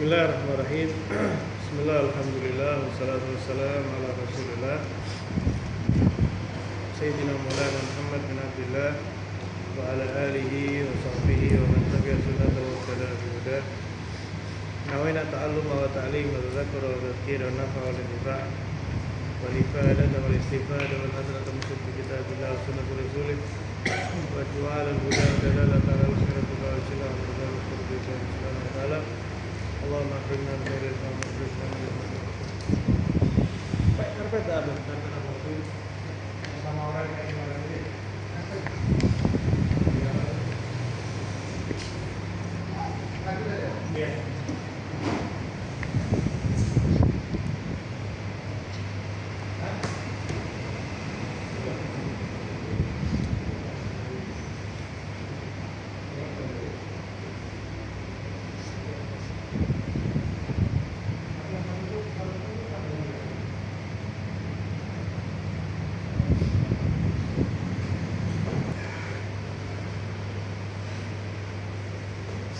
Bismillahirrahmanirrahim. Bismillah, alhamdulillah, wassalatu wassalamu ala rasulillah Sayyidina Maulana Muhammad bin Abdullah wa ala alihi wa sahbihi wa man tabi'a sunnatahu wa ittaba bihudah. Nawaitu ta'allum wa ta'lim wa tadhakkur wa tadhkir wa nafa wa intifa' wal ifadah wal istifada wal hadratu min kitabillah wa sunnati rasulih wa ju'al al-huda dalalatan ala al-khairat wa al-silah wa al-khairat wa al Allahumma akhrijna min al-nar wa akhrijna min al-nar. Baik, karpet ada sama orang yang gimana ini? Iya.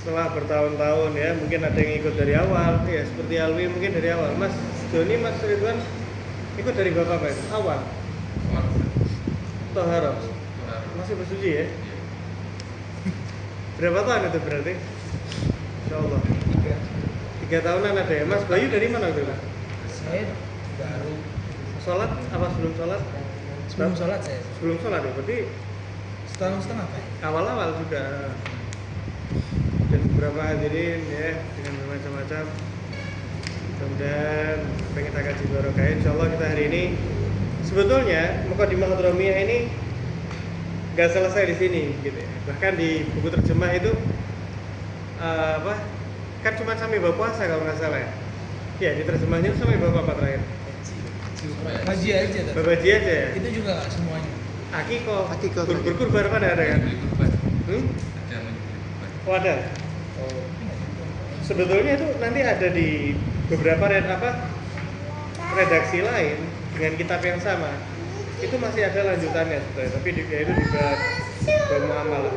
Setelah bertahun-tahun ya, mungkin ada yang ikut dari awal ya, seperti Alwi mungkin dari awal. Mas Joni, Mas Ridwan ikut dari Bapak Pak awal. Toharo masih bersuci ya? Berapa tahun itu berarti? Insya Allah 3 tahunan ada ya. Mas Bayu dari mana dulu? Saya baru Sholat apa sebelum sholat? sebelum sholat saya. Sebelum sholat ya, berarti Setengah Pak. awal-awal juga. Dan beberapa hadirin ya dengan bermacam-macam. Kemudian pengen kita kaji barokah. Insyaallah kita hari ini sebetulnya Muqaddimah Hadramiyah ini nggak selesai di sini gitu ya. Bahkan di buku terjemah itu kan cuma sampai bab puasa kalau nggak salah ya. Ya di terjemahnya itu sampai bab apa terakhir? Haji aja tuh. Bab haji aja ya. Itu juga nggak semuanya. Akikoh, Akikoh. kurban pada ada kan? Oh ada. Oh. Sebetulnya itu nanti ada di beberapa redaksi lain dengan kitab yang sama. Itu masih ada lanjutannya sebetulnya, tapi yaitu di bab muamalah.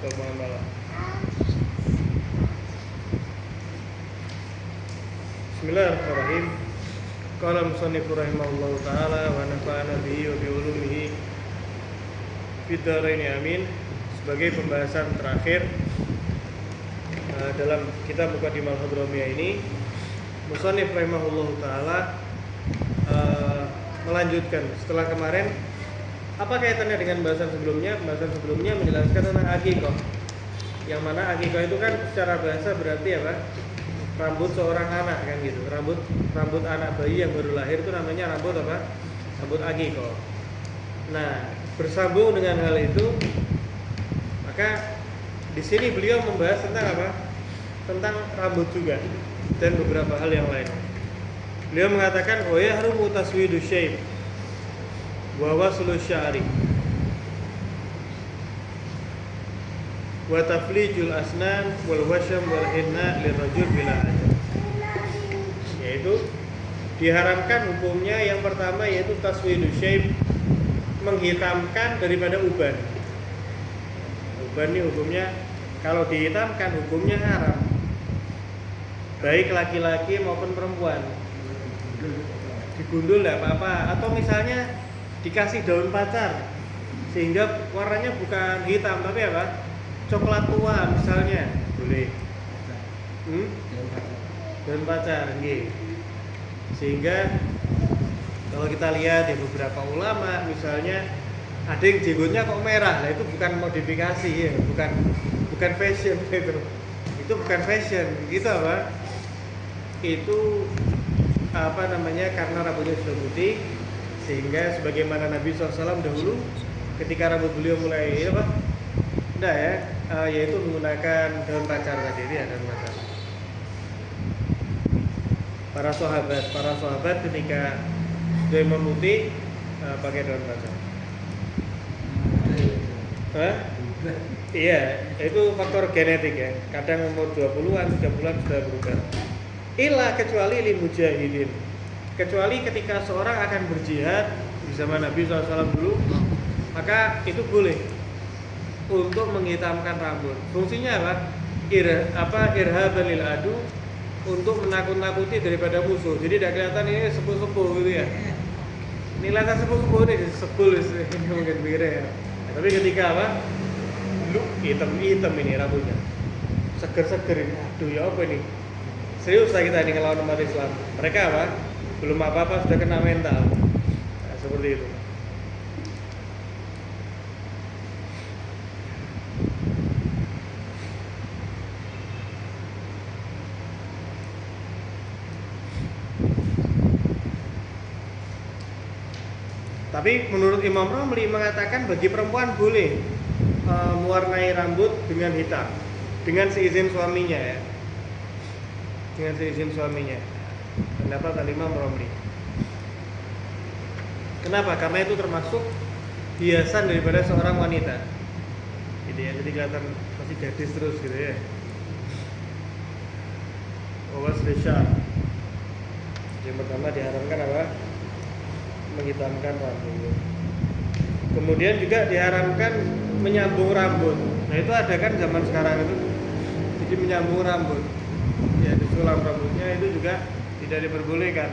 Bab muamalah. Bismillahirrahmanirrahim. Qala musannif rahimahullahu taala wa nafa'ana bihi wa bi ulumihi fid dharain amin. Sebagai pembahasan terakhir dalam kitab Muqaddimah Hadramiyah ini, musannif rahimahullahu taala melanjutkan setelah kemarin apa kaitannya dengan pembahasan sebelumnya. Pembahasan sebelumnya menjelaskan tentang akikoh, yang mana akikoh itu kan secara bahasa berarti apa? Rambut seorang anak kan gitu. Rambut anak bayi yang baru lahir itu namanya rambut apa? Rambut akikoh. Nah, bersambung dengan hal itu, maka di sini beliau membahas tentang apa? Tentang rambut juga dan beberapa hal yang lain. Beliau mengatakan wa yahrumu taswidu syayb wa waslu sya'ri wa taflijul asnan wal washam wal hinna lirajul bila ajal. Yaitu diharamkan hukumnya yang pertama yaitu taswidu syayb, menghitamkan daripada uban. Uban ini hukumnya kalau dihitamkan hukumnya haram, baik laki-laki maupun perempuan. Digundul tidak apa-apa, atau misalnya dikasih daun pacar sehingga warnanya bukan hitam tapi apa? Coklat tua misalnya boleh. Daun pacar, nggih. Sehingga kalau kita lihat ya beberapa ulama misalnya ada yang jenggotnya kok merah, lah itu bukan modifikasi ya, bukan fashion gitu. Itu bukan fashion, gitu apa? Itu apa namanya? Karena rambutnya sudah putih, sehingga sebagaimana Nabi SAW dahulu ketika rambut beliau mulai apa? Enggak ya, yaitu menggunakan daun pacar tadi ya, daun pacar. Para sahabat ketika sudah memutih pakai daun pacar. Iya, itu faktor genetik ya. Kadang umur 20-an, 30-an sudah berubah. Illa kecuali li mujahidin. Kecuali ketika seorang akan berjihad di zaman Nabi SAW dulu, maka itu boleh untuk menghitamkan rambut. Fungsinya apa? irhaban lil adu, untuk menakut-nakuti daripada musuh. Jadi tidak kelihatan ini sepuh-sepuh gitu ya. Ini lata sepuh-sepuh ini sebul ini mungkin pikirnya ya. Nah, tapi ketika apa? Lu hitam ini rambutnya. Seger-seger ini. Aduh ya apa ini? Serius lah kita ini ngelawan umat Islam. Mereka apa? Belum apa-apa sudah kena mental. Nah, seperti itu. Tapi menurut Imam Romli mengatakan bagi perempuan boleh mewarnai rambut dengan hitam dengan seizin suaminya ya. Dengan seizin suaminya. Pendapat Imam Romli. Kenapa? Karena itu termasuk hiasan daripada seorang wanita. Gitu ya, jadi kelihatan masih gadis terus gitu ya. Awas syar. Yang pertama diharamkan apa? Menghitamkan rambut. Kemudian juga diharamkan menyambung rambut. Nah itu ada kan zaman sekarang itu, jadi menyambung rambut, ya disulam rambutnya itu juga tidak diperbolehkan.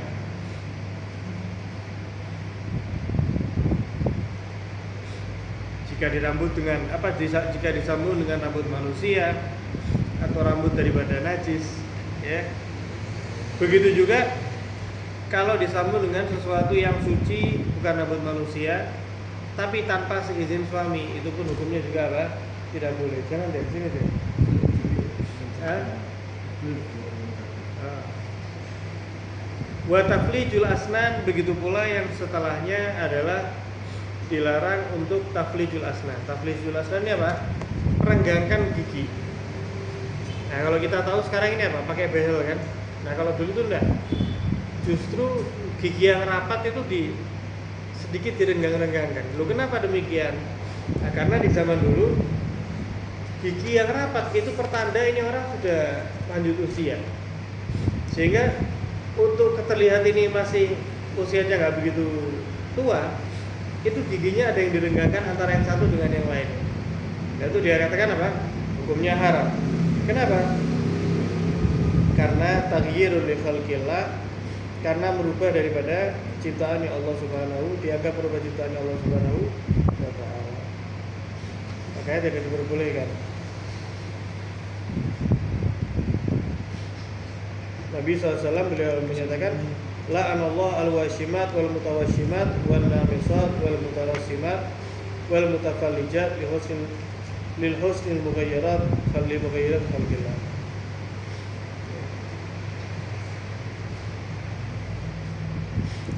Jika dirambut dengan apa? Jika disambung dengan rambut manusia atau rambut daripada najis, ya. Begitu juga kalau disambung dengan sesuatu yang suci, bukan rambut manusia, tapi tanpa seizin suami, itu pun hukumnya juga apa? Tidak boleh. Jangan deh, sini deh. Wa taflijul asnan, begitu pula yang setelahnya adalah dilarang untuk taflijul asnan. Taflijul asnan ini apa? Merenggangkan gigi. Nah kalau kita tahu sekarang ini apa? Pakai behel kan? Nah kalau dulu itu enggak. Justru gigi yang rapat itu sedikit direnggang-renggangkan. Loh kenapa demikian? Nah, karena di zaman dulu gigi yang rapat itu pertanda ini orang sudah lanjut usia. Sehingga untuk terlihat ini masih usianya nggak begitu tua, itu giginya ada yang direnggangkan antara yang satu dengan yang lain. Nah, itu dia katakan apa? Hukumnya haram. Kenapa? Karena taghyirul li khalqillah, karena merubah daripada ciptaan Allah Subhanahu, dianggap merubah ciptaan Allah Subhanahu wa ta'ala. Makanya tidak diperbolehkan. Nabi SAW beliau menyatakan, la'anallahu al-washimat wal mutawashimat wal namisat wal mutarassimat wal mutafallijat lil husnil mughayyirat khalqillah.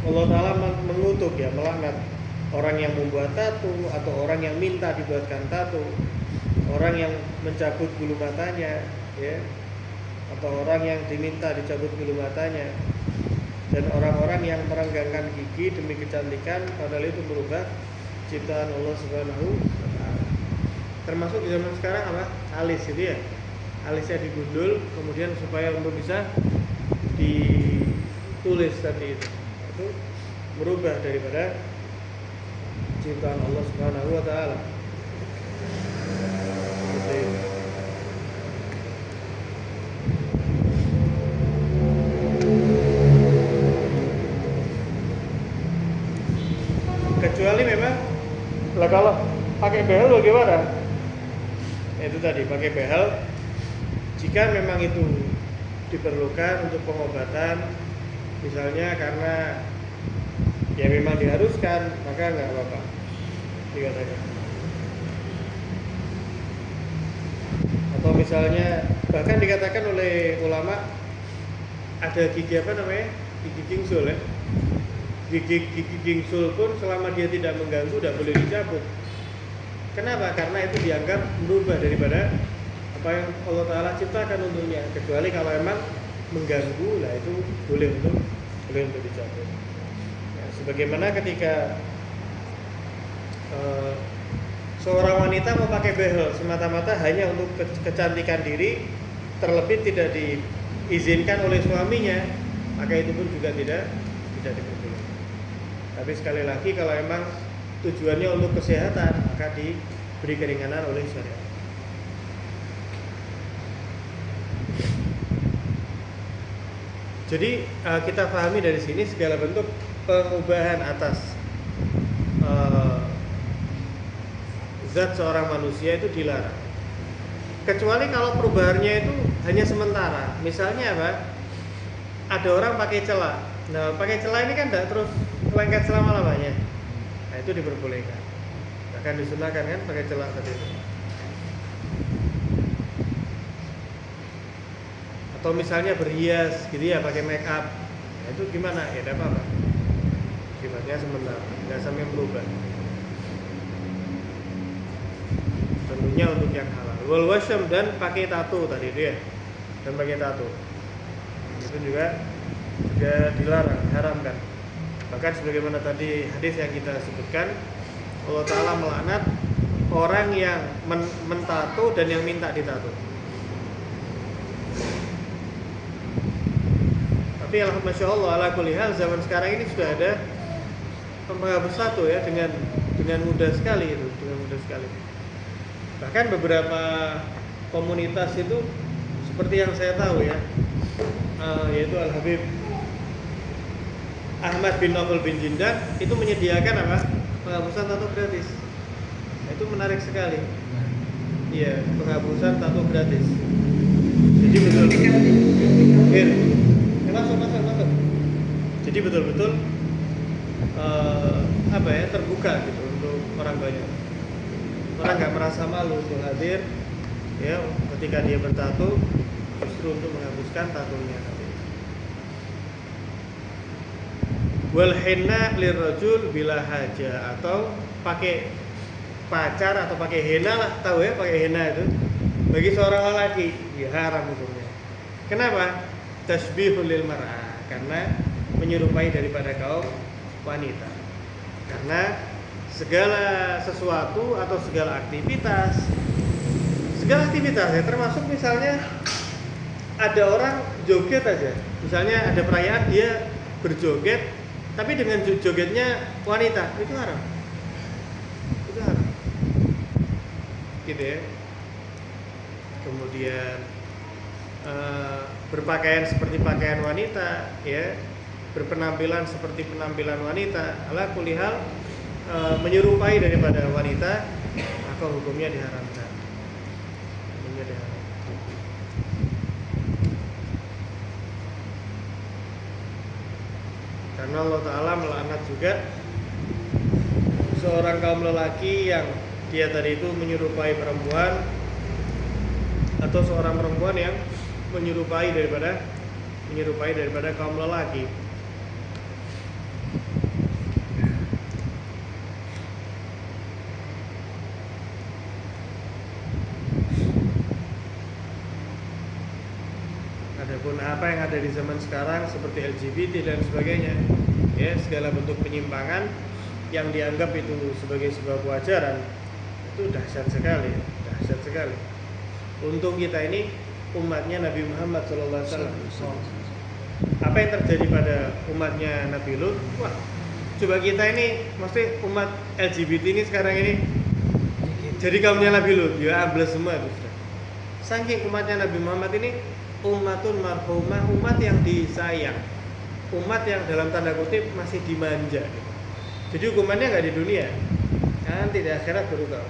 Allah Ta'ala mengutuk ya, melaknat orang yang membuat tato atau orang yang minta dibuatkan tato, orang yang mencabut bulu matanya ya, atau orang yang diminta dicabut bulu matanya, dan orang-orang yang merenggangkan gigi demi kecantikan, padahal itu merubah ciptaan Allah Subhanahu wa ta'ala. Termasuk di zaman sekarang apa? Alis itu ya. Alisnya digundul kemudian supaya untuk bisa ditulis tadi itu merubah daripada ciptaan Allah Subhanahu wa ta'ala. Kecuali memang lah kalau pakai behel bagaimana? Itu tadi pakai behel jika memang itu diperlukan untuk pengobatan, misalnya karena ya memang diharuskan, maka nggak apa-apa dikatakan. Atau misalnya bahkan dikatakan oleh ulama ada gigi apa namanya? Gigi gingsul ya. Gigi gingsul pun selama dia tidak mengganggu tidak boleh dicabut. Kenapa? Karena itu dianggap merubah daripada apa yang Allah Ta'ala ciptakan untuknya. Kecuali kalau memang mengganggu, lah itu boleh untuk dicabut. Ya, sebagaimana ketika seorang wanita mau pakai behel semata-mata hanya untuk kecantikan diri, terlebih tidak diizinkan oleh suaminya, maka itu pun juga tidak diperbolehkan. Tapi sekali lagi kalau memang tujuannya untuk kesehatan, maka diberi keringanan oleh syariat. Jadi kita pahami dari sini segala bentuk pengubahan atas zat seorang manusia itu dilarang. Kecuali kalau perubahannya itu hanya sementara. Misalnya apa? Ada orang pakai celak. Nah, pakai celak ini kan tidak terus lengket selama-lamanya. Nah, itu diperbolehkan. Bahkan disunahkan kan pakai celak tadi itu. Atau misalnya berhias gitu ya, pakai make up. Nah, itu gimana? Ya tidak apa-apa. Sifatnya sementara, tidak sampai berubah. Tentunya untuk yang halal. Wal wasyam, dan pakai tato tadi itu ya. Dan pakai tato. Itu juga dilarang, diharamkan. Bahkan sebagaimana tadi hadis yang kita sebutkan, Allah Ta'ala melaknat orang yang mentato dan yang minta ditato. Tapi Masya Allah, ala kulli hal, zaman sekarang ini sudah ada penghapus tato ya, dengan mudah sekali itu, dengan mudah sekali. Bahkan beberapa komunitas itu seperti yang saya tahu ya, yaitu Al-Habib Ahmad bin Nawfal bin Jindan itu menyediakan apa? Penghapusan tato gratis. Nah, itu menarik sekali. Iya, penghapusan tato gratis. Jadi betul-betul masuk. Jadi betul-betul terbuka gitu untuk orang banyak. Orang nggak merasa malu untuk hadir ya ketika dia bertato, justru untuk menghapuskan tatonya. Wal henna lirrajul bila haja, atau pakai pacar atau pakai henna lah, tahu ya pakai henna itu bagi seorang lelaki ya haram hukumnya. Kenapa? Tasbihul lil mar'ah, karena menyerupai daripada kaum wanita. Karena segala sesuatu atau segala aktivitas ya, termasuk misalnya ada orang joget aja, misalnya ada perayaan dia berjoget tapi dengan jogetnya wanita, itu haram gitu ya. Kemudian berpakaian seperti pakaian wanita ya, berpenampilan seperti penampilan wanita, ala kulli hal menyerupai daripada wanita, maka hukumnya diharamkan. Karena Allah Ta'ala melaknat juga seorang kaum lelaki yang dia tadi itu menyerupai perempuan, atau seorang perempuan yang menyerupai daripada kaum lelaki. Adapun apa yang ada di zaman sekarang seperti LGBT dan sebagainya, ya segala bentuk penyimpangan yang dianggap itu sebagai sebuah kewajaran, itu dahsyat sekali. Untung kita ini umatnya Nabi Muhammad SAW. Apa yang terjadi pada umatnya Nabi Lut? Wah, coba kita ini, maksudnya umat LGBT ini sekarang ini jadi kaumnya Nabi Lut, ya ambles semua itu sudah. Saking umatnya Nabi Muhammad ini ummatun marhumah, umat yang disayang, umat yang dalam tanda kutip masih dimanja. Jadi hukumannya nggak di dunia, nanti di akhirat baru tahu.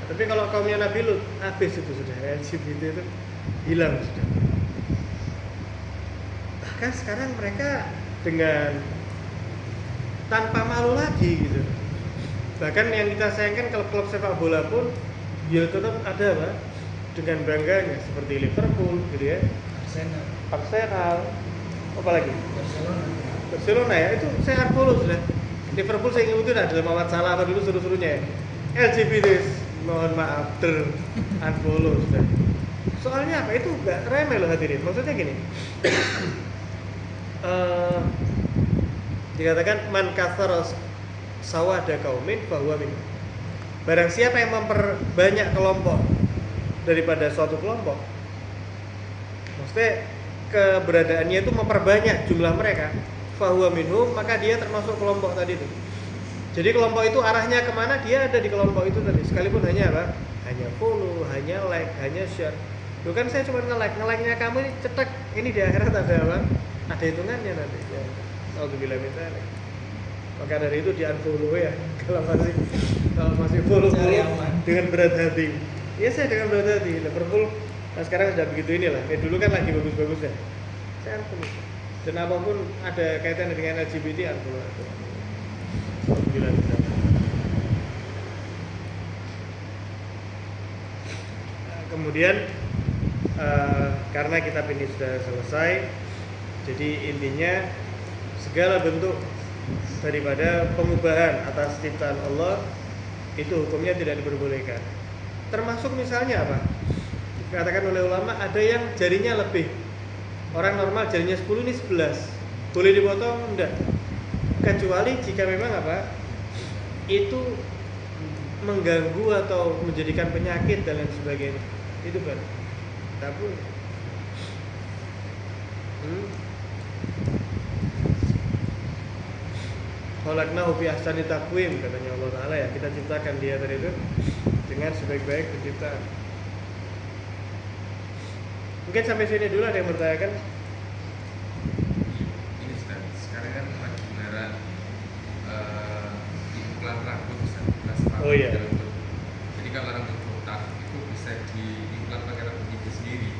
Tapi kalau kaumnya Nabi Lut, habis itu sudah, LGBT itu hilang sudah. Bahkan sekarang mereka dengan tanpa malu lagi gitu. Bahkan yang kita sayangkan klub-klub sepak bola pun ya tetap ada apa? Dengan bangganya seperti Liverpool gitu ya. Arsenal. Apa lagi? Barcelona ya, itu saya unfollow sudah. Liverpool saya ngikutin ada Muhammad Salah apa dulu suruh-suruhnya ya. LGBT mohon maaf unfollow sudah. Soalnya apa? Itu gak remeh loh hadirin. Maksudnya gini. Dikatakan man katsara sawada qaumin fahuwa minhum. Barang siapa yang memperbanyak kelompok daripada suatu kelompok, maksudnya keberadaannya itu memperbanyak jumlah mereka, fahuwa minhum, maka dia termasuk kelompok tadi itu. Jadi kelompok itu arahnya kemana, dia ada di kelompok itu tadi. Sekalipun hanya apa? Hanya follow, hanya like, hanya share. Bukan saya cuma nge-like-nya kamu ini cetek, ini di akhirat ada apa? ada hitungannya nanti ya. Alhamdulillah misalnya. Maka dari itu di unfollow ya kalau masih follow Cari aman. dengan berat hati. Ya saya dengan berat hati. Liverpool nah sekarang sudah begitu inilah. Dulu kan lagi bagus-bagus ya. Saya unfollow. Dan apapun ada kaitan dengan LGBT unfollow. Alhamdulillah misalnya. Kemudian karena kitab ini sudah selesai, jadi intinya segala bentuk daripada pengubahan atas ciptaan Allah itu hukumnya tidak diperbolehkan. Termasuk misalnya apa? Dikatakan oleh ulama ada yang jarinya lebih. Orang normal jarinya 10 ini 11. Boleh dipotong? Enggak. Kecuali jika memang apa? Itu mengganggu atau menjadikan penyakit dan lain sebagainya. Itu baru. Tapi khalaqnahu fi ahsani taqwim katanya Allah Ta'ala ya, kita ciptakan dia tadi itu dengan sebaik-baik penciptaan. Mungkin sampai sini dulu ada yang bertanyakan. Ini Ustaz, sekarang kan lagi melarang iklan rambut Ustaz, kelas Oh iya. jadi kalau rambut botak itu bisa diiklan pakai rambut itu sendiri,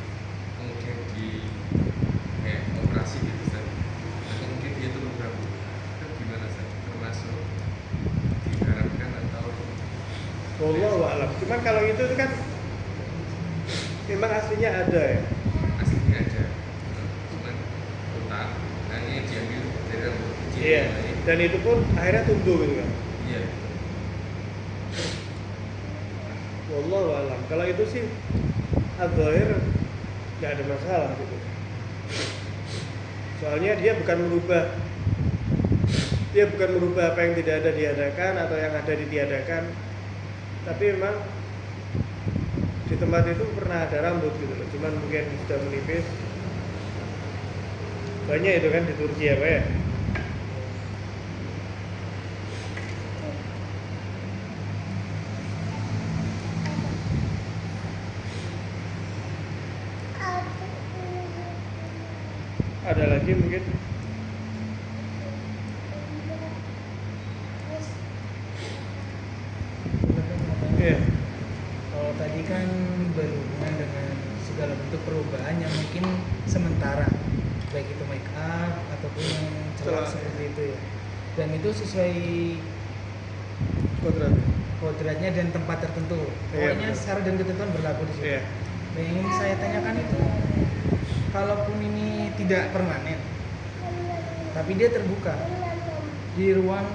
kemudian di kayak operasi gitu Ustaz, atau mungkin dia turun rambut, itu gimana Ustaz? Termasuk diharamkan atau Wallahu a'lam. Cuman kalau itu kan memang aslinya ada ya. aslinya aja, cuman botak, hanya diambil dari rambut kecil Iya. yang lain. Dan itu pun akhirnya tumbuh gitu kan. Iya. Wallahu a'lam. Kalau itu sih al-zahir nggak ada masalah gitu. Soalnya dia bukan merubah apa yang tidak ada diadakan atau yang ada ditiadakan. Tapi memang di tempat itu pernah ada rambut gitu loh. Cuman mungkin sudah menipis. Banyak itu kan di Turki apa ya? Ada lagi mungkin. Iya. Kalau tadi kan berhubungan dengan segala bentuk perubahan yang mungkin sementara, baik itu make up ataupun yang celak Celak. seperti itu ya. Dan itu sesuai Kodrat. kodratnya dan tempat tertentu. Iya, Pokoknya betul. syarat dan ketentuan berlaku di situ. Iya. Yang ingin saya tanyakan itu, kalaupun ini tidak permanen, tapi dia terbuka di ruang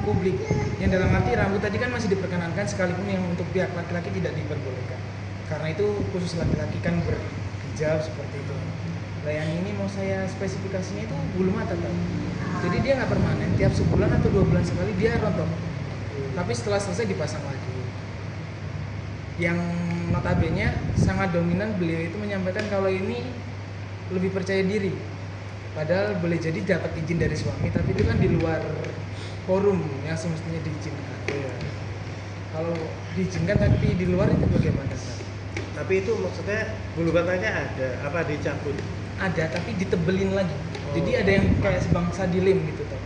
publik, yang dalam arti rambut tadi kan masih diperkenankan sekalipun yang untuk pihak laki-laki tidak diperbolehkan, karena itu khusus laki-laki kan berhijab seperti itu. Nah yang ini mau saya spesifikasinya itu bulu mata kan, jadi dia nggak permanen, tiap sebulan atau 2 bulan sekali dia rontok, tapi setelah selesai dipasang lagi. Yang notabene sangat dominan beliau itu menyampaikan kalau ini lebih percaya diri, padahal boleh jadi dapat izin dari suami, tapi itu kan di luar forum yang semestinya diizinkan. Iya. Kalau diizinkan tapi di luar itu bagaimana? Tapi itu maksudnya bulu batanya ada apa dicabut? Ada tapi ditebelin lagi. Oh. Jadi ada yang kayak sebangsa dilem gitu tuh.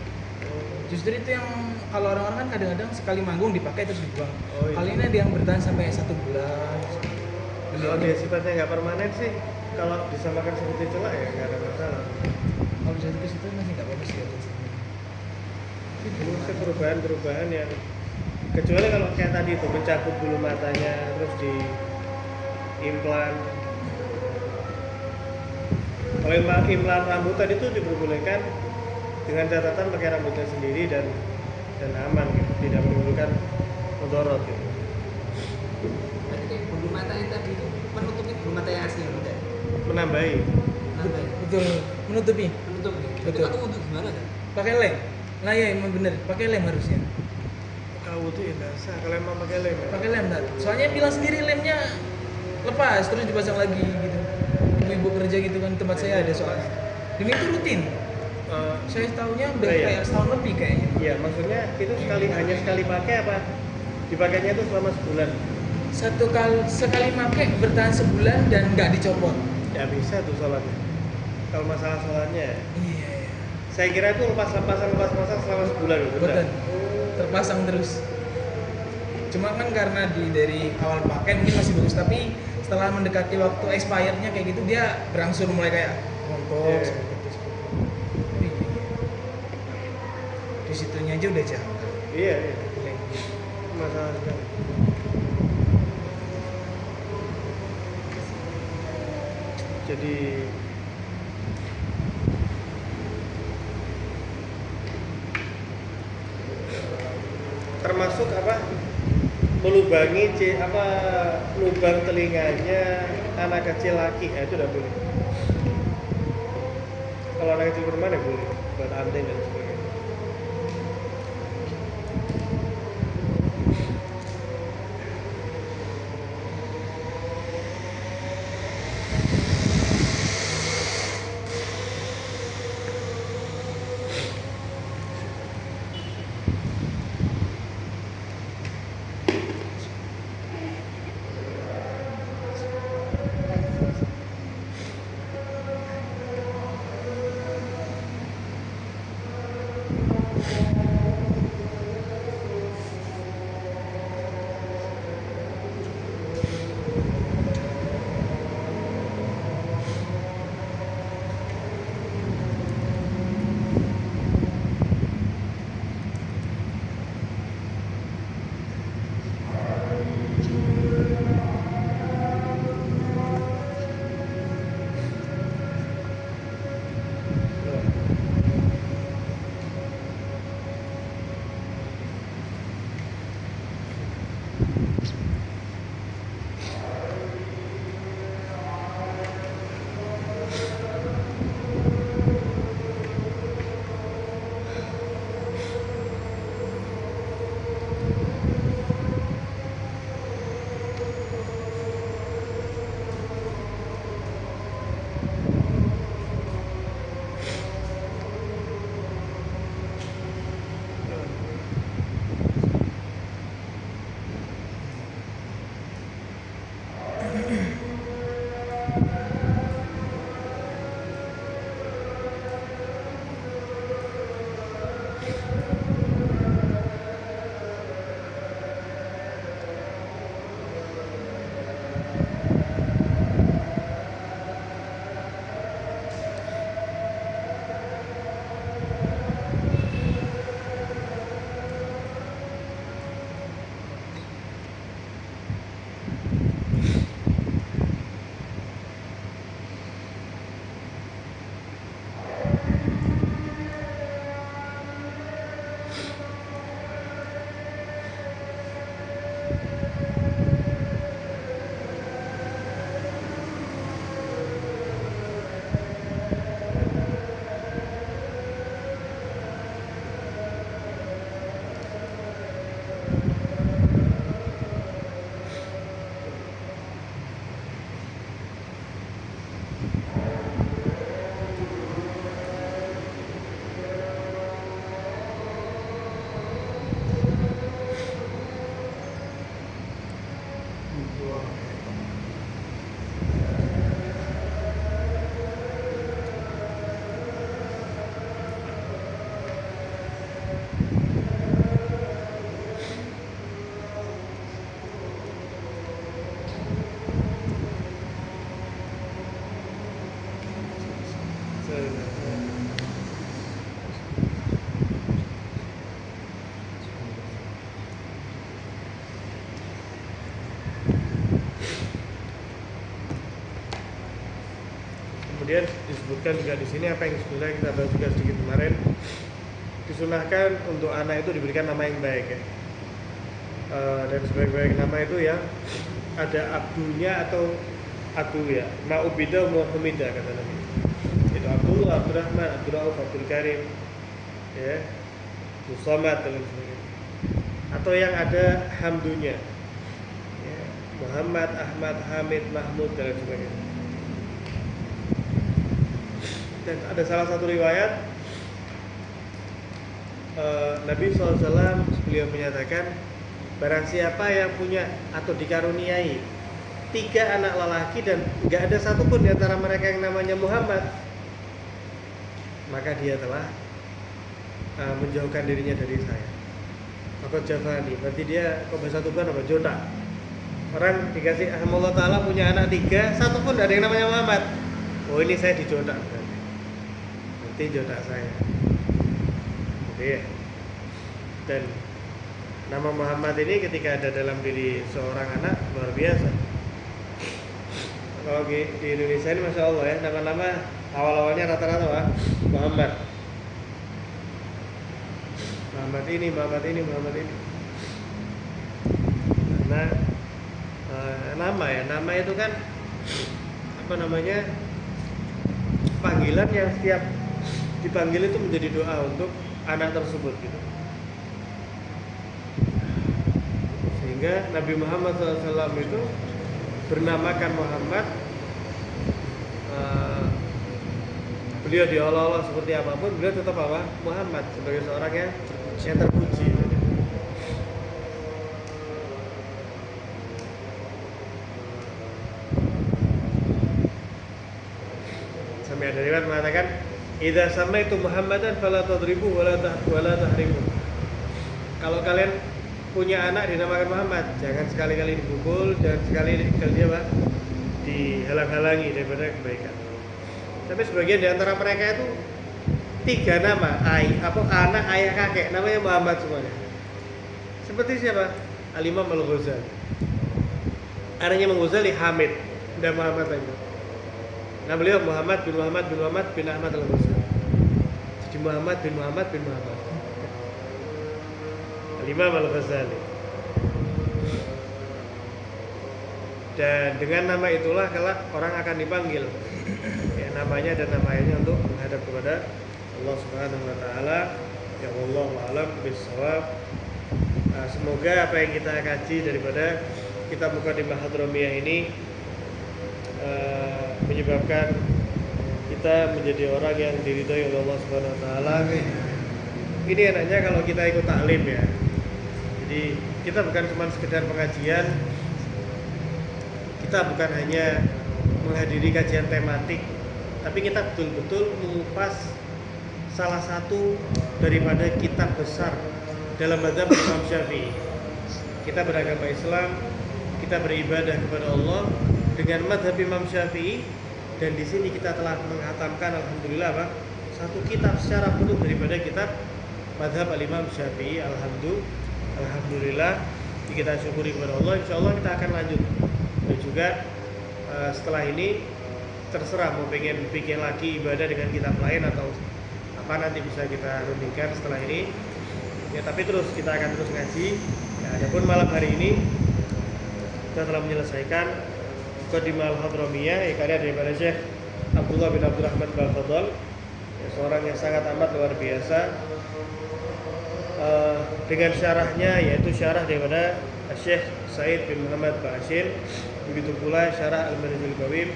Oh. Justru itu yang kalau orang-orang kan kadang-kadang sekali manggung dipakai terus dibuang. Oh, iya. Kali ini ada yang bertahan sampai 1 bulan. Kalau dia sifatnya nggak permanen sih, kalau disamakan seperti celak ya nggak ada masalah. Kalau bisa ke situ masih nggak bagus ya. Itu sih perubahan-perubahan yang kecuali kalau kayak tadi itu mencabut bulu matanya terus di implan. Kalau implan rambut tadi itu diperbolehkan dengan catatan pakai rambutnya sendiri dan aman gitu, tidak menimbulkan mudarat gitu. Berarti kayak bulu mata yang tadi itu menutupi bulu mata yang asli tidak? Menambahi. Nambah ya? Betul, menutupi. Menutup ya? Berarti Betul. kalau untuk gimana kan? Pakai lem. Nah ya emang bener, pakai lem harusnya. Kalau itu ya nggak sah kalau emang pakai lem ya. Pakai lem dah. Soalnya bilang sendiri lemnya lepas terus dipasang lagi gitu. Ibu kerja gitu kan tempat saya ada soalnya. Dan itu rutin. Saya tahunya udah Iya. kayak setahun lebih kayaknya. Iya, maksudnya itu hanya sekali pakai apa? Dipakainya itu selama sebulan. Sekali pakai bertahan sebulan dan nggak dicopot. Ya bisa tuh sholatnya. kalau masalah sholatnya ya. Iya. Saya kira itu lepas-lepasan selama sebulan gitu. Betul. Terpasang terus. Cuma kan karena dari awal pakai mungkin masih bagus, tapi setelah mendekati waktu expirednya kayak gitu dia berangsur mulai kayak montok Iya. seperti itu. Oh, iya. Di situnya aja udah jauh. Iya, iya. Masalah sekali. Jadi termasuk apa melubangi lubang telinganya anak kecil laki, itu udah boleh. Kalau anak kecil perempuan ya boleh buat anting dan sebagainya. Kemudian disebutkan juga di sini apa yang sebenarnya kita bahas juga sedikit kemarin, disunahkan untuk anak itu diberikan nama yang baik ya. Dan sebaik-baik nama itu yang ada abdunya atau adu ya, ma'ubida muhammidah kata Nabi. Itu Abdullah, Abdurrahman, Abdul Rauf, Abdul Karim, ya, Musamad dan sebagainya. Atau yang ada hamdunya, ya, Muhammad, Ahmad, Hamid, Mahmud dan sebagainya. Dan ada salah satu riwayat Nabi SAW beliau menyatakan, barang siapa yang punya atau dikaruniai 3 anak lelaki dan nggak ada satupun di antara mereka yang namanya Muhammad, maka dia telah menjauhkan dirinya dari saya. Aku Jafani, berarti dia kok bahasa Tuban apa? Jota. Orang dikasih Allah Ta'ala punya anak 3, satu pun ada yang namanya Muhammad. Oh ini saya dijota berarti jota saya. Jadi, dan nama Muhammad ini ketika ada dalam diri seorang anak luar biasa. Kalau di Indonesia ini Masya Allah ya, nama-nama awal-awalnya rata-rata Muhammad. Muhammad ini. Karena nama itu kan apa namanya, panggilan yang setiap dipanggil itu menjadi doa untuk anak tersebut gitu. Sehingga Nabi Muhammad SAW itu bernamakan Muhammad. Beliau diolok-olok seperti apapun, beliau tetap Muhammad sebagai seorang yang terpuji. Sampai ada riwayat mengatakan, "Idza samaitu Muhammadan fala tadribu wala tahrimu." Kalau kalian punya anak dinamakan Muhammad, jangan sekali-kali dipukul, jangan sekali-kali dia dihalang-halangi daripada kebaikan. Tapi sebagian di antara mereka itu 3 nama, anak, ayah, kakek, namanya Muhammad semuanya. Seperti siapa? Al-Imam Al-Ghazali. Anaknya Al-Ghazali Hamid dan Muhammad lagi. Nah beliau Muhammad bin Ahmad Al-Ghazali. Jadi Muhammad bin Muhammad. Al-Imam Al-Ghazali. Dan dengan nama itulah kelak orang akan dipanggil. Ya, namanya dan namanya untuk menghadap kepada Allah Subhanahu wa taala. Ya wallahu a'lam bishawab. Semoga apa yang kita kaji daripada kitab Muqaddimah Hadramiyah ini menyebabkan kita menjadi orang yang diridhai oleh Allah Subhanahu wa taala. Ini enaknya kalau kita ikut taklim ya. Jadi kita bukan cuma sekedar pengajian, kita bukan hanya menghadiri kajian tematik, tapi kita betul-betul mengupas salah satu daripada kitab besar dalam mazhab Imam Syafi'i. Kita beragama Islam, kita beribadah kepada Allah dengan mazhab Imam Syafi'i, dan di sini kita telah menghatamkan alhamdulillah satu kitab secara penuh daripada kitab mazhab Imam Syafi'i. Alhamdulillah, kita syukuri kepada Allah. Insyaallah kita akan lanjut. Dan juga setelah ini terserah mau pengen bikin lagi ibadah dengan kitab lain atau apa, nanti bisa kita rundingkan setelah ini ya, tapi terus kita akan terus ngaji ya. Adapun malam hari ini kita telah menyelesaikan Muqaddimah Hadramiyah ya, karya daripada Syekh Abdullah bin Abdurrahman Al-Fadl ya, seorang yang sangat amat luar biasa, dengan syarahnya, yaitu syarah daripada Syekh Said bin Muhammad Ba'asyir. Begitu pula syarah Al-Manhajul Qawim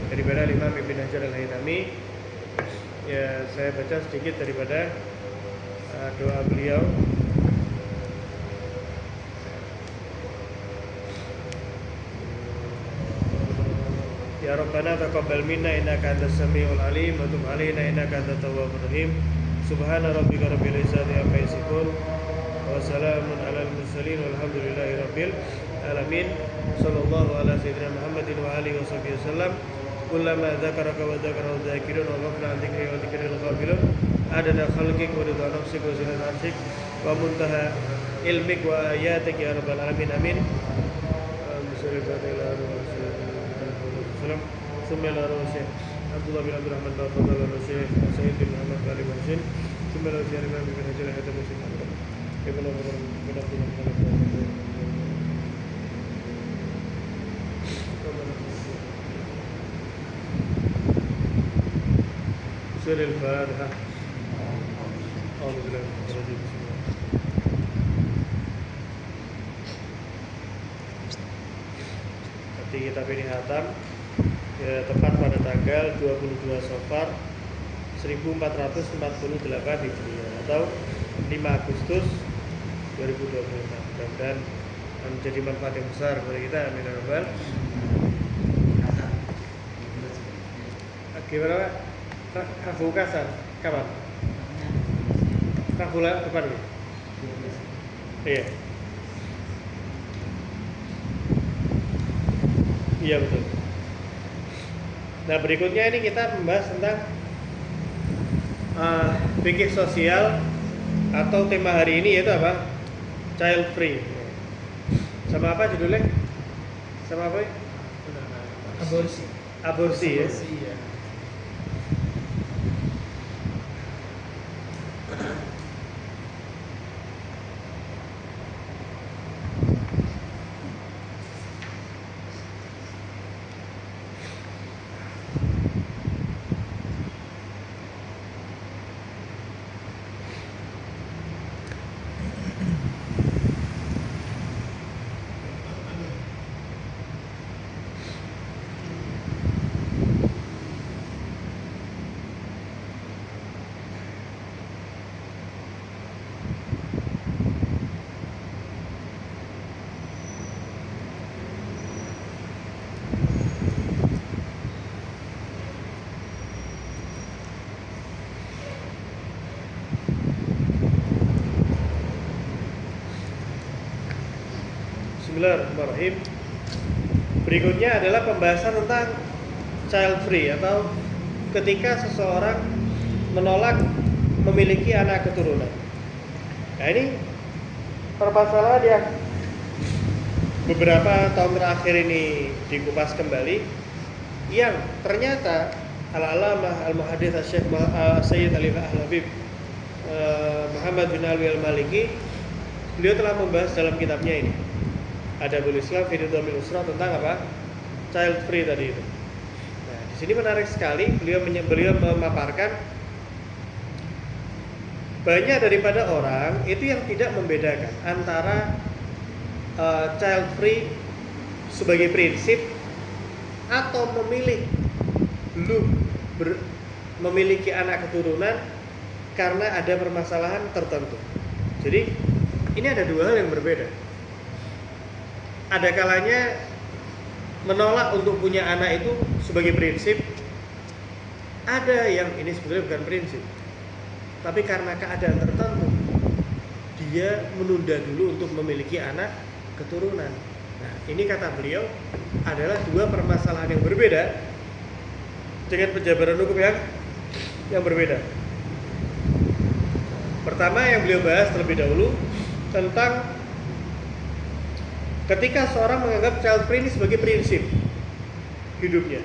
daripada Imam Ibn Hajar Al-Haytami. Ya, saya baca sedikit daripada doa beliau. Ya Rabbana taqabbal minna innaka antas samiul alim wa tub alaina innaka antat tawwabur rahim. Subhana rabbika rabbil izzati amma yasifun wa salamun alal mursalin walhamdulillahi rabbil alamin. Sallallahu ala sayyidina Muhammadin wa alihi wa sahbihi wasallam. Kullama dzakaraka wa dzakara dzakirun wa ghafla an dzikri wa dzikril ghafilun. Adada khalqik wa ridha nafsik wa zinat arsyik wa muntaha ilmik wa ayatik ya rabbal alamin amin. Bismillahirrahmanirrahim. Bismillahirrahmanirrahim. Abdullah bin Abdurrahman Al-Fadl Al-Syekh Sayyid bin Muhammad Karim Al-Shin. Bismillahirrahmanirrahim. Ibn Hajar Al-Haytami. Ibn Abdurrahman. Surah Al-Fatihah. Alhamdulillah. Nanti kitab ini khatam ya, tepat pada tanggal 22 Safar 1448 Hijriah atau 5 Agustus 2025. Dan menjadi manfaat yang besar bagi kita. Amin ya rabbal. Gimana Pak? Abu Kasan. Kapan? Rabu depan gitu. Iya. Iya betul. Nah berikutnya ini kita membahas tentang fikih sosial atau tema hari ini yaitu apa? Child free. Sama apa judulnya? Sama apa? Aborsi. Aborsi ya. Iya. Bismillahirrahmanirrahim. Berikutnya adalah pembahasan tentang child free atau ketika seseorang menolak memiliki anak keturunan. Nah ini permasalahan yang beberapa tahun terakhir ini dikupas kembali, yang ternyata Al-Alamah Al-Muhaddits Syekh Sayyid Ali Al-Habib Muhammad bin Alwi Al-Maliki, beliau telah membahas dalam kitabnya ini Adabul Islam fi Nidhamil Usrah tentang apa? Child free tadi itu. Nah, di sini menarik sekali beliau memaparkan banyak daripada orang itu yang tidak membedakan antara child free sebagai prinsip atau memilih belum memiliki anak keturunan karena ada permasalahan tertentu. Jadi ini ada dua hal yang berbeda. Ada kalanya menolak untuk punya anak itu sebagai prinsip. Ada yang ini sebenarnya bukan prinsip, tapi karena keadaan tertentu dia menunda dulu untuk memiliki anak keturunan. Nah, ini kata beliau adalah dua permasalahan yang berbeda dengan penjabaran hukum yang berbeda. Pertama yang beliau bahas terlebih dahulu tentang ketika seorang menganggap child free ini sebagai prinsip hidupnya.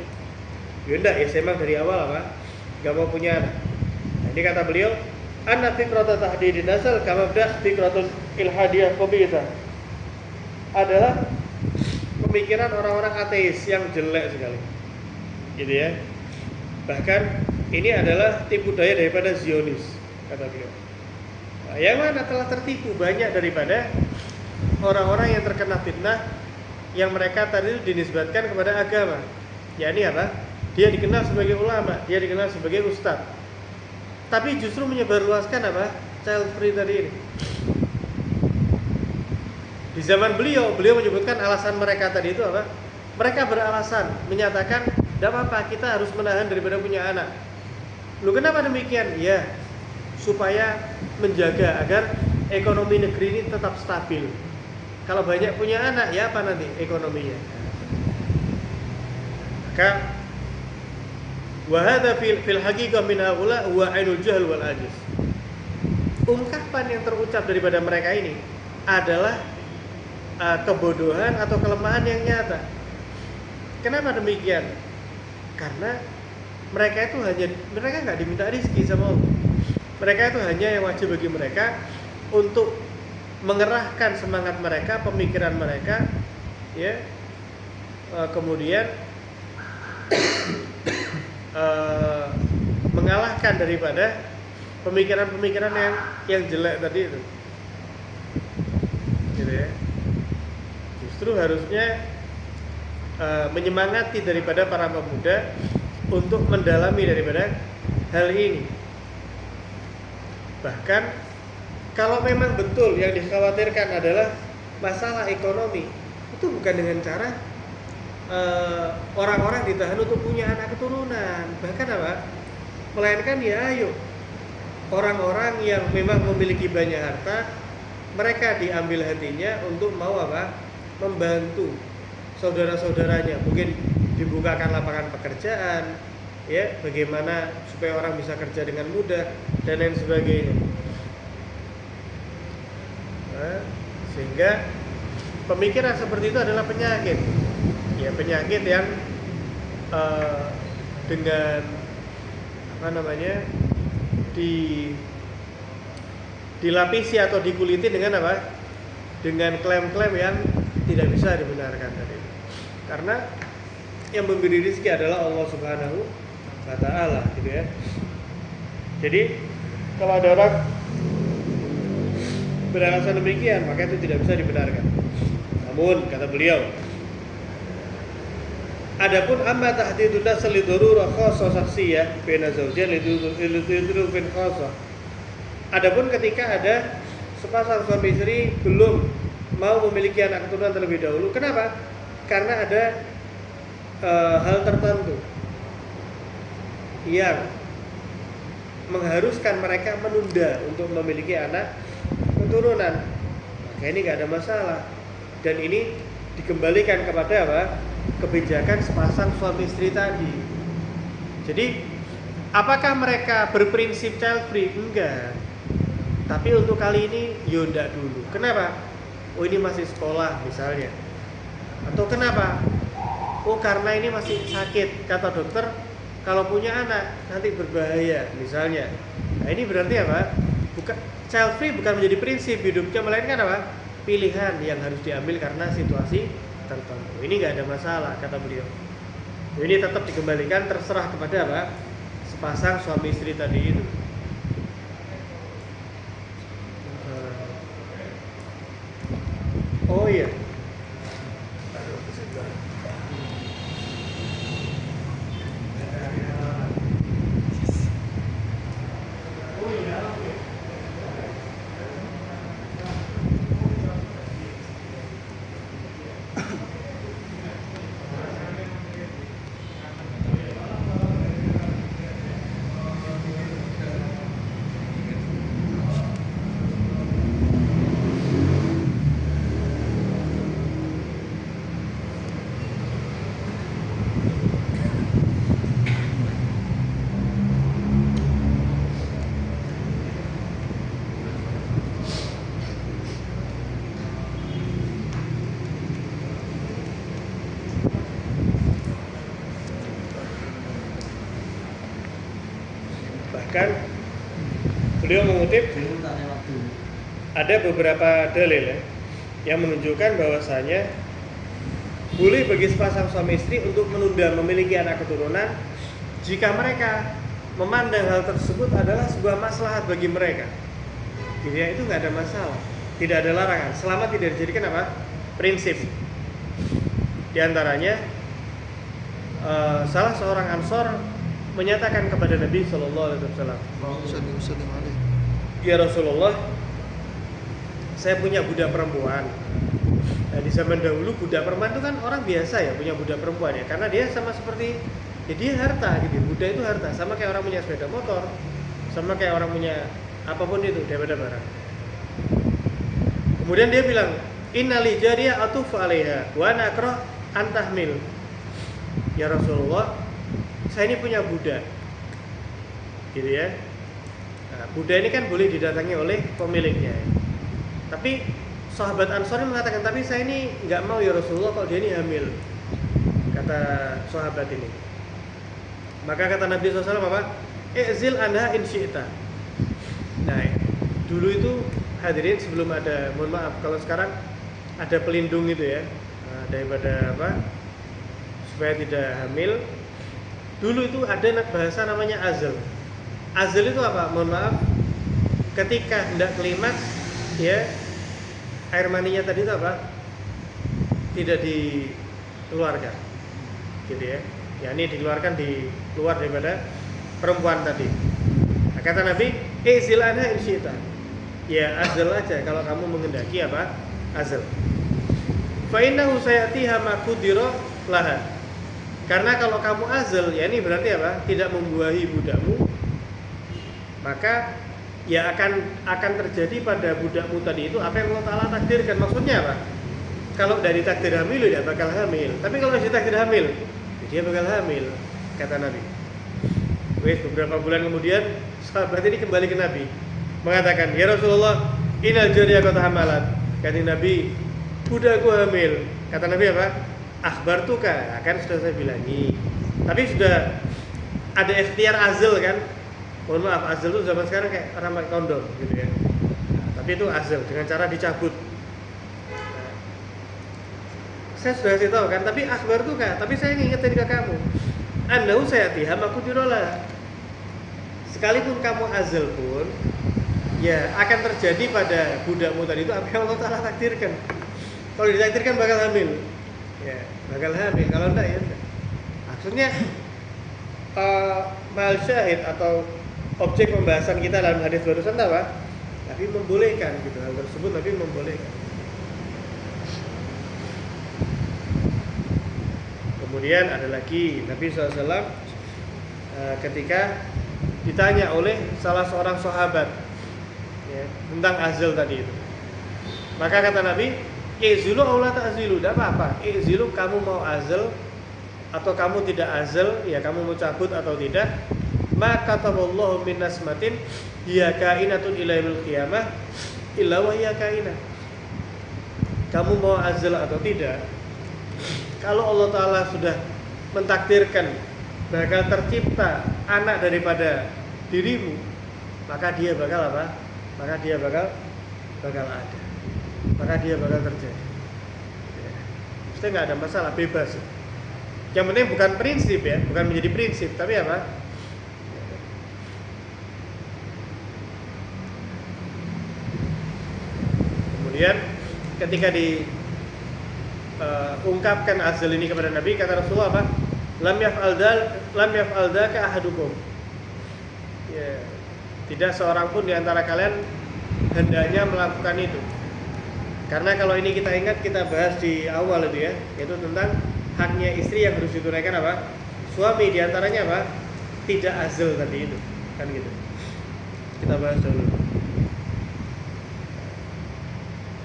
Ya enggak, ya saya emang dari awal apa? Gak mau punya anak. Nah, ini kata beliau, anna fikrata tahdidin nasal kama bda fikratul ilhadiyah qabisa. Adalah pemikiran orang-orang ateis yang jelek sekali. Gitu ya. Bahkan ini adalah tipu daya daripada Zionis, kata beliau. Nah, yang mana telah tertipu banyak daripada orang-orang yang terkena fitnah yang mereka tadi dinisbatkan kepada agama. Yakni apa? Dia dikenal sebagai ulama, dia dikenal sebagai ustadz, tapi justru menyebarluaskan apa? Child free tadi ini. Di zaman beliau menyebutkan alasan mereka tadi itu apa? Mereka beralasan menyatakan, tidak apa-apa, kita harus menahan daripada punya anak. Lu kenapa demikian? Ya, supaya menjaga agar ekonomi negeri ini tetap stabil. Kalau banyak punya anak, ya apa nanti ekonominya? Maka wa hadza fil haqiqah min haula huwa ainul jahl wal ajiz. Ungkapan yang terucap daripada mereka ini adalah kebodohan atau kelemahan yang nyata. Kenapa demikian? Karena mereka nggak diminta rezeki sama Allah. Mereka itu hanya yang wajib bagi mereka untuk mengerahkan semangat mereka, pemikiran mereka, ya, kemudian mengalahkan daripada pemikiran-pemikiran yang jelek tadi itu, gitu ya. Justru harusnya menyemangati daripada para pemuda untuk mendalami daripada hal ini. Bahkan kalau memang betul yang dikhawatirkan adalah masalah ekonomi, itu bukan dengan cara orang-orang ditahan untuk punya anak keturunan. Bahkan apa? Melainkan ya ayo orang-orang yang memang memiliki banyak harta, mereka diambil hatinya untuk mau apa? Membantu saudara-saudaranya, mungkin dibukakan lapangan pekerjaan, ya, bagaimana supaya orang bisa kerja dengan mudah dan lain sebagainya. Nah, sehingga pemikiran seperti itu adalah penyakit, ya, penyakit yang dengan apa namanya dilapisi atau dikuliti dengan apa? Dengan klaim-klaim yang tidak bisa dibenarkan tadi. Karena yang memberi rezeki adalah Allah Subhanahu wa Ta'ala, gitu ya. Jadi kalau ada orang beralasan demikian, maka itu tidak bisa dibenarkan. Namun kata beliau, adapun amma tahdidun nasl li darurah khassah shakhsiyah baina zawjain li bin khassah. Adapun ketika ada sepasang suami istri belum mau memiliki anak keturunan terlebih dahulu, kenapa? Karena ada hal tertentu yang mengharuskan mereka menunda untuk memiliki anak keturunan, maka ini nggak ada masalah. Dan ini dikembalikan kepada apa? Kebijakan sepasang suami istri tadi. Jadi apakah mereka berprinsip child free? Enggak. Tapi untuk kali ini ya enggak dulu. Kenapa? Oh, ini masih sekolah misalnya. Atau kenapa? Oh, karena ini masih sakit, kata dokter kalau punya anak nanti berbahaya misalnya. Nah, ini berarti apa? Bukan child free, bukan menjadi prinsip hidupnya, melainkan apa? Pilihan yang harus diambil karena situasi tertentu. Ini nggak ada masalah, kata beliau. Ini tetap dikembalikan, terserah kepada apa? Sepasang suami istri tadi itu. Oh iya. Bahkan beliau mengutip ada beberapa dalil ya, yang menunjukkan bahwasanya boleh bagi sepasang suami istri untuk menunda memiliki anak keturunan jika mereka memandang hal tersebut adalah sebuah maslahat bagi mereka. Jadi ya, itu nggak ada masalah, tidak ada larangan selama tidak dijadikan apa? Prinsip. Di antaranya salah seorang Ansor menyatakan kepada Nabi Shallallahu Alaihi Wasallam, ya Rasulullah, saya punya budak perempuan. Nah, di zaman dahulu budak perempuan itu kan orang biasa ya punya budak perempuan ya, karena dia sama seperti ya dia harta gitu. Budak itu harta, sama kayak orang punya sepeda motor, sama kayak orang punya apapun itu daripada barang. Kemudian dia bilang, innali jariyah atuf 'alaiha wa ana akrah an tahmil. Ya Rasulullah, saya ini punya budak, gitu ya. Nah, budak ini kan boleh didatangi oleh pemiliknya. Tapi sahabat Ansor ini mengatakan, tapi saya ini nggak mau ya Rasulullah kalau dia ini hamil, kata sahabat ini. Maka kata Nabi SAW apa? I'zil anha in syi'ta. Nah, dulu itu hadirin sebelum ada, mohon maaf kalau sekarang ada pelindung gitu ya, daripada apa? Supaya tidak hamil. Dulu itu ada bahasa namanya azl. Azl itu apa? Mohon maaf, ketika hendak klimaks ya, air maninya tadi itu apa? Tidak dikeluarkan, gitu ya. Ya ini dikeluarkan di luar daripada perempuan tadi. Nah, kata Nabi, izil anha in syi'ta. Ya azl aja kalau kamu menghendaki apa? Azl. Fa innahu sayatiha ma qudira laha. Karena kalau kamu azl, ya ini berarti apa? Tidak membuahi budakmu, maka ya akan terjadi pada budakmu tadi itu apa yang Allah Ta'ala takdirkan. Maksudnya apa? Kalau dari takdir hamil dia bakal hamil, tapi kalau dari takdir hamil dia bakal hamil, kata Nabi. Wes beberapa bulan kemudian sahabat ini kembali ke Nabi mengatakan, ya Rasulullah, innal jariyah qad hamalat. Kata Nabi, budakku hamil. Kata Nabi apa? Akhbartuka, kan sudah saya bilangi. Tapi sudah ada ikhtiar azal kan. Mohon maaf, azal itu zaman sekarang kayak orang pakai kondom gitu ya. Tapi itu azal dengan cara dicabut. Nah, saya sudah kasih tahu kan, tapi akhbartuka, tapi saya ngingetin ke kamu. Annahu sayatiham aku dirola. Sekalipun kamu azal pun, ya akan terjadi pada budakmu tadi itu apa yang Allah Ta'ala takdirkan. Kalau ditakdirkan bakal hamil, ya bakal hamil. Kalau enggak ya enggak. Maksudnya mal syahid atau objek pembahasan kita dalam hadis barusan apa? Nabi membolehkan gitu, hal tersebut Nabi membolehkan. Kemudian ada lagi Nabi SAW ketika ditanya oleh salah seorang sahabat ya, tentang azal tadi itu, maka kata Nabi, "Izilu aw la ta'zilu." Tidak apa-apa. Izilu, kamu mau azal atau kamu tidak azal, ya kamu mau cabut atau tidak. Maka kataballahu min nasmatin hiya kainatun ila yaumil qiyamah illa wa hiya kainah. Kamu mau azal atau tidak, kalau Allah Ta'ala sudah mentakdirkan bakal tercipta anak daripada dirimu, maka dia bakal apa? Maka dia bakal ada. Maka dia bakal terjadi. Ya. Mesti nggak ada masalah, bebas. Yang penting bukan prinsip ya, bukan menjadi prinsip, tapi apa? Kemudian ketika diungkapkan azal ini kepada Nabi, kata Rasulullah apa? Lam yaf'al dzaka ahadukum. Ya, tidak seorang pun di antara kalian hendaknya melakukan itu. Karena kalau ini kita ingat, kita bahas di awal itu ya, yaitu tentang haknya istri yang harus ditunaikan apa? Suami, di antaranya apa? Tidak azal tadi itu, kan gitu. Kita bahas dulu.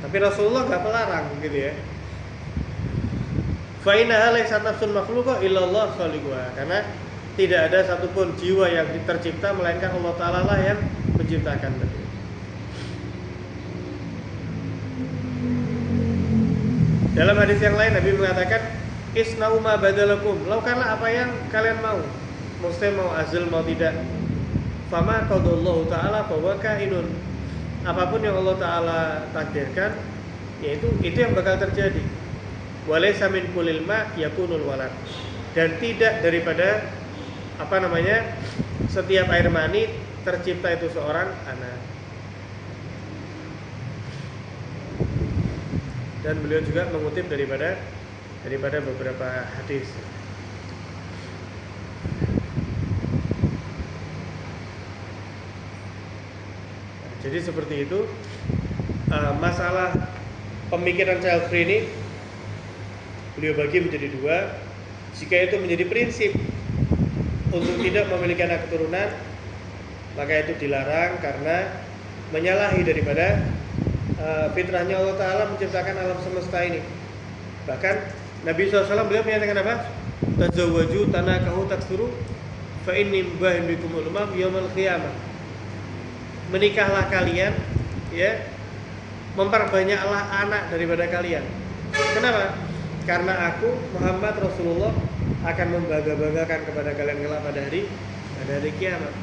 Tapi Rasulullah nggak melarang gitu ya. Fa innaha laysat nafsun makhluqah illallah khaliquha. Karena tidak ada satupun jiwa yang tercipta melainkan Allah Ta'ala lah yang menciptakan tadi. Dalam hadis yang lain Nabi mengatakan, isna'u ma badalakum, lakukanlah apa yang kalian mau. Maksudnya mau azal mau tidak. Fama qadallahu ta'ala fa huwa kainun. Apapun yang Allah Ta'ala takdirkan, yaitu itu yang bakal terjadi. Walaysa min kulil ma yakunul walad. Dan tidak daripada setiap air mani tercipta itu seorang anak. Dan beliau juga mengutip daripada beberapa hadis. Jadi seperti itu. Masalah pemikiran child free ini beliau bagi menjadi dua. Jika itu menjadi prinsip untuk tidak memiliki anak keturunan, maka itu dilarang karena menyalahi daripada fitrahnya Allah Ta'ala menciptakan alam semesta ini. Bahkan Nabi SAW beliau menyatakan apa? Tazawwaju tanakahu taksuru fa inni mubahin bikumul umam yaumil qiyamah. Menikahlah kalian, ya, memperbanyaklah anak daripada kalian. Kenapa? Karena aku Muhammad Rasulullah akan membangga-banggakan kepada kalian kelak pada hari kiamat.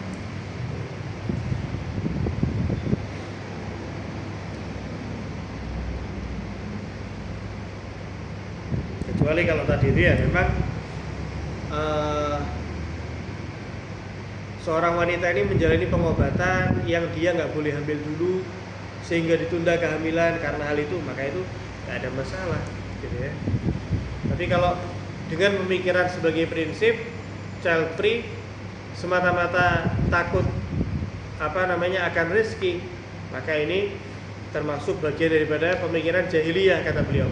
Kecuali kalau tadi itu ya memang seorang wanita ini menjalani pengobatan yang dia nggak boleh hamil dulu sehingga ditunda kehamilan karena hal itu, maka itu nggak ada masalah gitu ya. Tapi kalau dengan pemikiran sebagai prinsip child free semata-mata takut akan rezeki, maka ini termasuk bagian daripada pemikiran jahiliyah kata beliau.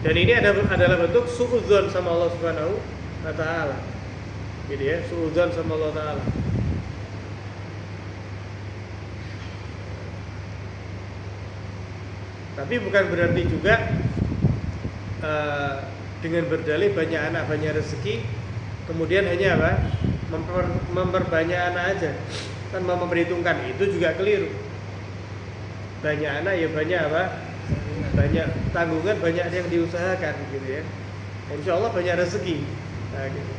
Dan ini adalah bentuk suudzon sama Allah Subhanahu wa Ta'ala. Gitu ya, suudzon sama Allah Ta'ala. Tapi bukan berarti juga dengan berdalih banyak anak banyak rezeki, kemudian hanya apa? Memperbanyak anak aja tanpa memperhitungkan, itu juga keliru. Banyak anak ya banyak apa? Banyak tanggungan, banyak yang diusahakan gitu ya. Insya Allah banyak rezeki. Nah, gitu.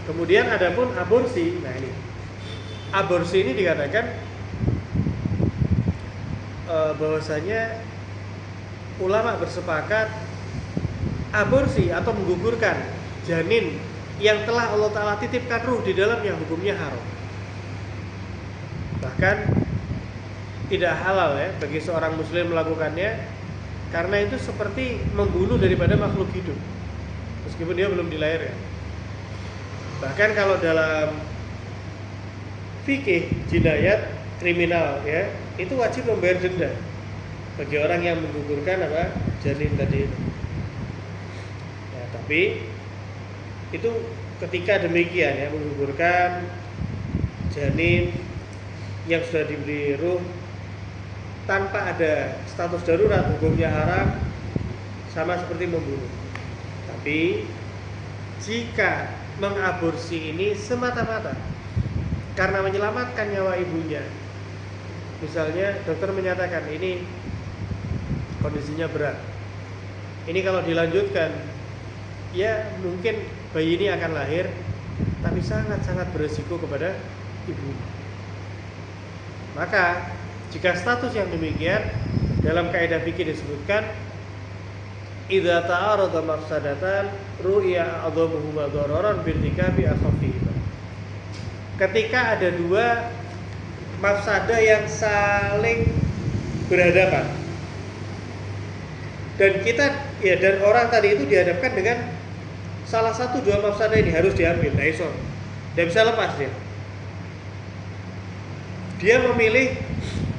Kemudian adapun aborsi, nah ini aborsi ini dikatakan bahwasanya ulama bersepakat aborsi atau menggugurkan janin yang telah Allah Ta'ala titipkan ruh di dalamnya hukumnya haram. Bahkan tidak halal ya bagi seorang muslim melakukannya, karena itu seperti membunuh daripada makhluk hidup meskipun dia belum dilahirkan. Bahkan kalau dalam fikih jinayat kriminal ya, itu wajib membayar denda bagi orang yang menggugurkan apa janin tadi itu. Ya, tapi itu ketika demikian ya, menggugurkan janin yang sudah diberi ruh tanpa ada status darurat, hukumnya haram, sama seperti membunuh. Tapi jika mengaborsi ini semata-mata karena menyelamatkan nyawa ibunya, misalnya dokter menyatakan ini kondisinya berat, ini kalau dilanjutkan ya mungkin bayi ini akan lahir, tapi sangat-sangat beresiko kepada ibu. Maka jika status yang demikian, dalam kaidah fikih disebutkan idza ta'arada mafsadatan ru'ya a'dhamuhuma dararan birtikabi akhafihima. Ketika ada dua mafsadah yang saling berhadapan, dan kita ya, dan orang tadi itu dihadapkan dengan salah satu dua mafsadah ini harus diambil, nah iso, tidak bisa lepas dia. Dia memilih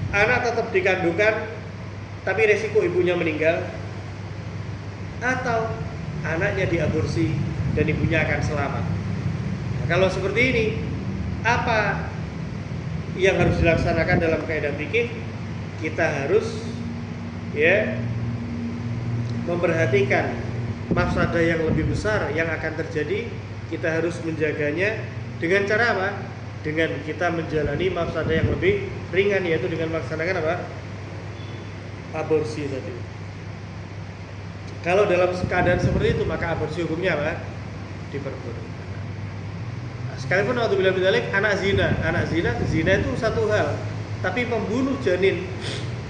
anak tetap dikandungkan tapi resiko ibunya meninggal, atau anaknya diaborsi dan ibunya akan selamat. Nah, kalau seperti ini, apa yang harus dilaksanakan dalam kaidah fikih? Kita harus ya memperhatikan mafsadah yang lebih besar yang akan terjadi. Kita harus menjaganya dengan cara apa? Dengan kita menjalani mafsadah yang lebih ringan, yaitu dengan melaksanakan apa? Aborsi tadi. Kalau dalam keadaan seperti itu, maka aborsi hukumnya apa? Diperbolehkan. Nah, sekalipun naudzubillah min dzalik, anak zina itu satu hal, tapi membunuh janin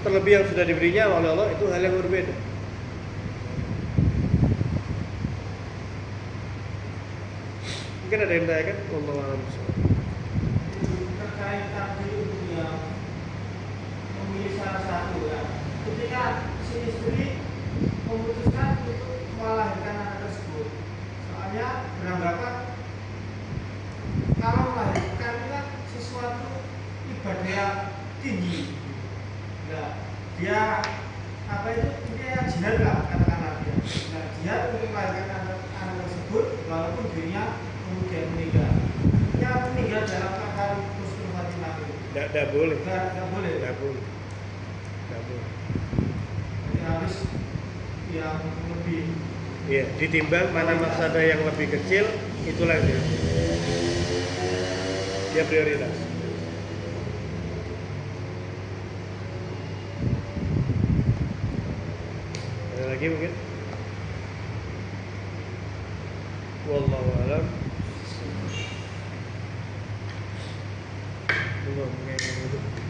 terlebih yang sudah diberinya oleh Allah itu hal yang berbeda. Mungkin ada yang tanyakan? Wallahu a'lam bishawab. Terkait tadi yang memilih salah satu ya, ketika si istri memutuskan untuk melahirkan anak tersebut, soalnya beranggapan kalau melahirkan itu kan sesuatu ibadah yang tinggi. Nah, dia apa itu? Dia jihad lah katakanlah dia. Nah, jihad untuk melahirkan anak tersebut walaupun dirinya kemudian meninggal. Ya meninggal dalam keadaan husnul khatimah itu. Tidak boleh. Tidak boleh. Tidak boleh. Tidak boleh. Jadi harus yang lebih. Iya, ditimbang mana mafsadah yang lebih kecil, itulah dia prioritas. Ada lagi mungkin? Wallahu a'lam. Belum, kayaknya.